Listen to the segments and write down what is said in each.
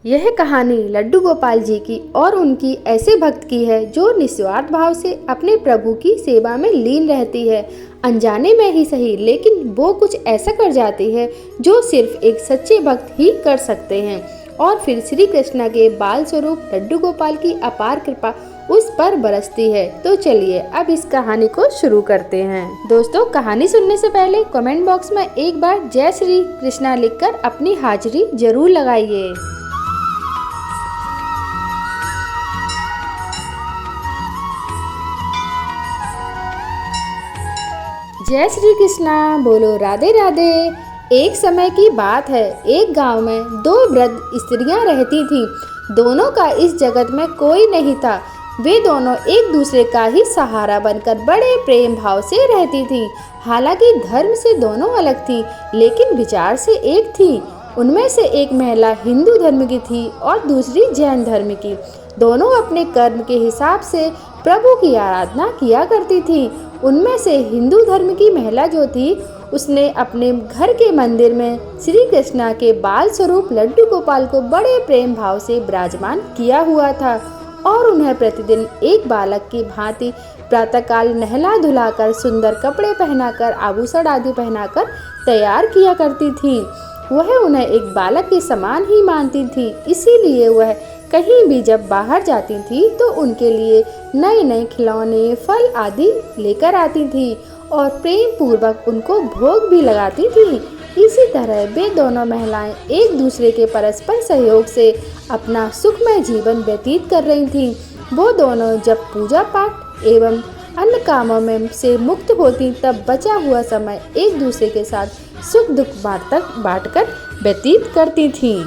यह कहानी लड्डू गोपाल जी की और उनकी ऐसे भक्त की है जो निस्वार्थ भाव से अपने प्रभु की सेवा में लीन रहती है। अनजाने में ही सही, लेकिन वो कुछ ऐसा कर जाती है जो सिर्फ एक सच्चे भक्त ही कर सकते हैं। और फिर श्री कृष्ण के बाल स्वरूप लड्डू गोपाल की अपार कृपा उस पर बरसती है। तो चलिए अब इस कहानी को शुरू करते हैं। दोस्तों, कहानी सुनने से पहले कमेंट बॉक्स में एक बार जय श्री कृष्णा लिखकर अपनी हाजिरी जरूर लगाइए। जय श्री कृष्णा, बोलो राधे राधे। एक समय की बात है, एक गांव में दो वृद्ध स्त्रियां रहती थीं। दोनों का इस जगत में कोई नहीं था। वे दोनों एक दूसरे का ही सहारा बनकर बड़े प्रेम भाव से रहती थीं। हालांकि धर्म से दोनों अलग थीं, लेकिन विचार से एक थीं। उनमें से एक महिला हिंदू धर्म की थी और दूसरी जैन धर्म की। दोनों अपने कर्म के हिसाब से प्रभु की आराधना किया करती थी। उनमें से हिंदू धर्म की महिला जो थी, उसने अपने घर के मंदिर में श्री कृष्णा के बाल स्वरूप लड्डू गोपाल को बड़े प्रेम भाव से विराजमान किया हुआ था और उन्हें प्रतिदिन एक बालक की भांति प्रातःकाल नहला धुलाकर, सुंदर कपड़े पहनाकर, आभूषण आदि पहनाकर तैयार किया करती थी। वह उन्हें एक बालक के समान ही मानती थी। इसीलिए वह कहीं भी जब बाहर जाती थी तो उनके लिए नए नए खिलौने, फल आदि लेकर आती थी और प्रेम पूर्वक उनको भोग भी लगाती थी। इसी तरह वे दोनों महिलाएं एक दूसरे के परस्पर सहयोग से अपना सुखमय जीवन व्यतीत कर रही थीं। वो दोनों जब पूजा पाठ एवं अन्य कामों में से मुक्त होती, तब बचा हुआ समय एक दूसरे के साथ सुख दुख बांटकर व्यतीत करती थीं।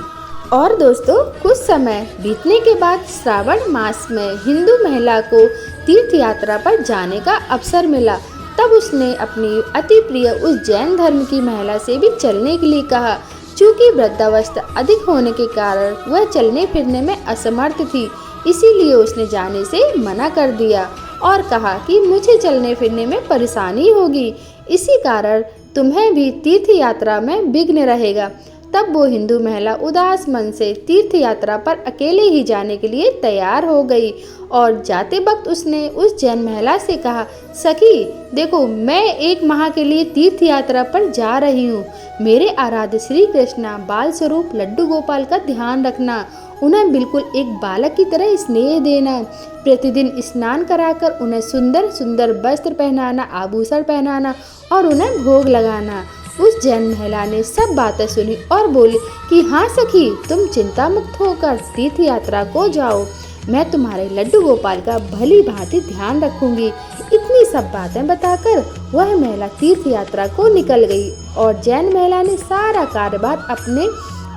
और दोस्तों, कुछ समय बीतने के बाद श्रावण मास में हिंदू महिला को तीर्थ यात्रा पर जाने का अवसर मिला। तब उसने अपनी अति प्रिय उस जैन धर्म की महिला से भी चलने के लिए कहा। चूँकि वृद्धावस्था अधिक होने के कारण वह चलने फिरने में असमर्थ थी, इसीलिए उसने जाने से मना कर दिया और कहा कि मुझे चलने फिरने में परेशानी होगी, इसी कारण तुम्हें भी तीर्थ यात्रा में विघ्न रहेगा। तब वो हिंदू महिला उदास मन से तीर्थ यात्रा पर अकेले ही जाने के लिए तैयार हो गई और जाते वक्त उसने उस जैन महिला से कहा, सखी देखो, मैं एक माह के लिए तीर्थ यात्रा पर जा रही हूँ। मेरे आराध्य श्री कृष्णा बाल स्वरूप लड्डू गोपाल का ध्यान रखना। उन्हें बिल्कुल एक बालक की तरह स्नेह देना। प्रतिदिन स्नान कराकर उन्हें सुंदर सुंदर वस्त्र पहनाना, आभूषण पहनाना और उन्हें भोग लगाना। उस जैन महिला ने सब बातें सुनी और बोली कि हाँ सखी, तुम चिंता मुक्त होकर तीर्थ यात्रा को जाओ। मैं तुम्हारे लड्डू गोपाल का भली भांति ध्यान रखूंगी। इतनी सब बातें बताकर वह महिला तीर्थ यात्रा को निकल गई और जैन महिला ने सारा कार्यभार अपने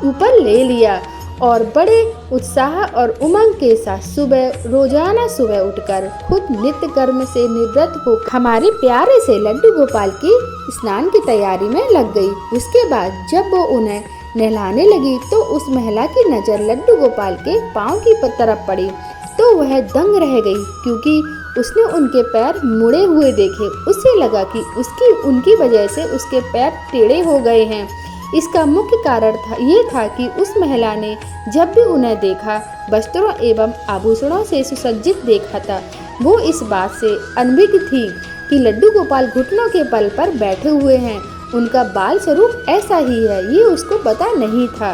ऊपर ले लिया और बड़े उत्साह और उमंग के साथ रोजाना सुबह उठकर खुद नित्य कर्म से निवृत्त हो हमारे प्यारे से लड्डू गोपाल की स्नान की तैयारी में लग गई। उसके बाद जब वो उन्हें नहलाने लगी तो उस महिला की नज़र लड्डू गोपाल के पाँव की तरफ पड़ी तो वह दंग रह गई, क्योंकि उसने उनके पैर मुड़े हुए देखे। उसे लगा कि उनकी वजह से उसके पैर टेढ़े हो गए हैं। इसका मुख्य कारण ये था कि उस महिला ने जब भी उन्हें देखा, वस्त्रों एवं आभूषणों से सुसज्जित देखा था। वो इस बात से अनभिज्ञ थी कि लड्डू गोपाल घुटनों के बल पर बैठे हुए हैं। उनका बाल स्वरूप ऐसा ही है, ये उसको पता नहीं था।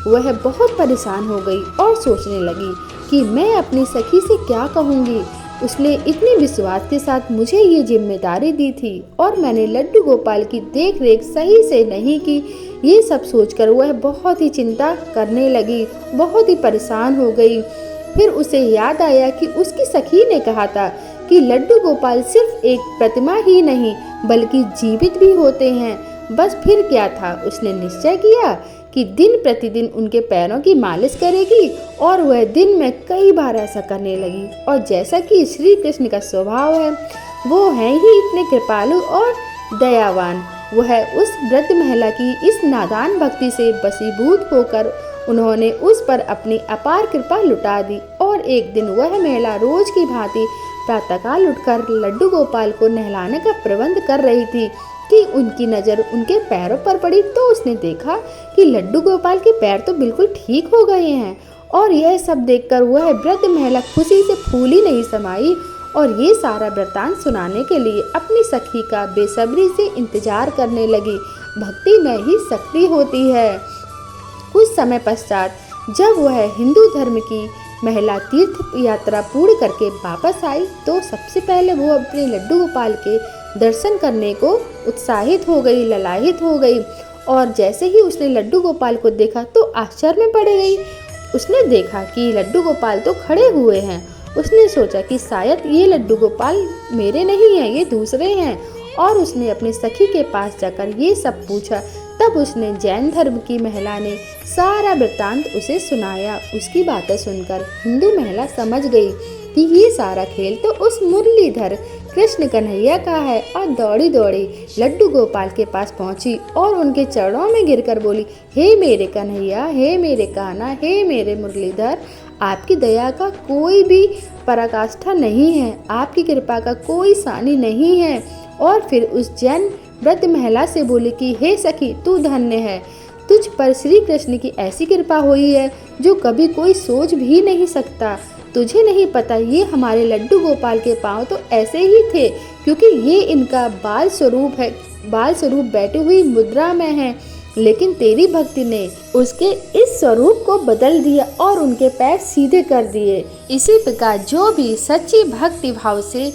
वह बहुत परेशान हो गई और सोचने लगी कि मैं अपनी सखी से क्या कहूँगी। उसने इतने विश्वास के साथ मुझे ये जिम्मेदारी दी थी और मैंने लड्डू गोपाल की देख रेख सही से नहीं की। ये सब सोचकर वह बहुत ही चिंता करने लगी, बहुत ही परेशान हो गई। फिर उसे याद आया कि उसकी सखी ने कहा था कि लड्डू गोपाल सिर्फ एक प्रतिमा ही नहीं बल्कि जीवित भी होते हैं। बस फिर क्या था, उसने निश्चय किया कि दिन प्रतिदिन उनके पैरों की मालिश करेगी और वह दिन में कई बार ऐसा करने लगी। और जैसा कि श्री कृष्ण का स्वभाव है, वो हैं ही इतने कृपालु और दयावान। वह उस वृद्ध महिला की इस नादान भक्ति से वशीभूत होकर उन्होंने उस पर अपनी अपार कृपा लुटा दी और एक दिन वह महिला रोज की भांति प्रातःकाल उठकर लड्डू गोपाल को नहलाने का प्रबंध कर रही थी। कि उनकी नज़र उनके पैरों पर पड़ी तो उसने देखा कि लड्डू गोपाल के पैर तो बिल्कुल ठीक हो गए हैं। और यह सब देखकर वह वृद्ध महिला खुशी से फूली नहीं समाई और ये सारा वृत्तांत सुनाने के लिए अपनी सखी का बेसब्री से इंतजार करने लगी। भक्ति में ही शक्ति होती है। कुछ समय पश्चात जब वह हिंदू धर्म की महिला तीर्थ यात्रा पूर्ण करके वापस आई तो सबसे पहले वो अपने लड्डू गोपाल के दर्शन करने को उत्साहित हो गई, ललायित हो गई। और जैसे ही उसने लड्डू गोपाल को देखा तो आश्चर्य में पड़ गई। उसने देखा कि लड्डू गोपाल तो खड़े हुए हैं। उसने सोचा कि शायद ये लड्डू गोपाल मेरे नहीं हैं, ये दूसरे हैं। और उसने अपनी सखी के पास जाकर ये सब पूछा। तब उसने जैन धर्म की महिला ने सारा वृत्तांत उसे सुनाया। उसकी बातें सुनकर हिंदू महिला समझ गई कि ये सारा खेल तो उस मुरलीधर कृष्ण कन्हैया का है और दौड़ी दौड़ी लड्डू गोपाल के पास पहुंची और उनके चरणों में गिरकर बोली, हे मेरे कन्हैया, हे मेरे कान्हा, हे मेरे मुरलीधर, आपकी दया का कोई भी पराकाष्ठा नहीं है, आपकी कृपा का कोई सानी नहीं है। और फिर उस जैन वृद्ध महिला से बोली कि हे सखी, तू धन्य है, तुझ पर श्री कृष्ण की ऐसी कृपा हुई है जो कभी कोई सोच भी नहीं सकता। तुझे नहीं पता ये हमारे लड्डू गोपाल के पाँव तो ऐसे ही थे क्योंकि ये इनका बाल स्वरूप है, बाल स्वरूप बैठी हुई मुद्रा में है, लेकिन तेरी भक्ति ने उसके इस स्वरूप को बदल दिया और उनके पैर सीधे कर दिए। इसी प्रकार जो भी सच्ची भक्ति भाव से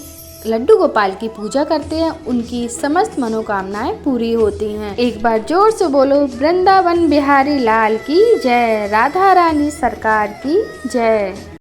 लड्डू गोपाल की पूजा करते हैं उनकी समस्त मनोकामनाएं पूरी होती हैं। एक बार जोर से बोलो, वृंदावन बिहारी लाल की जय, राधा रानी सरकार की जय।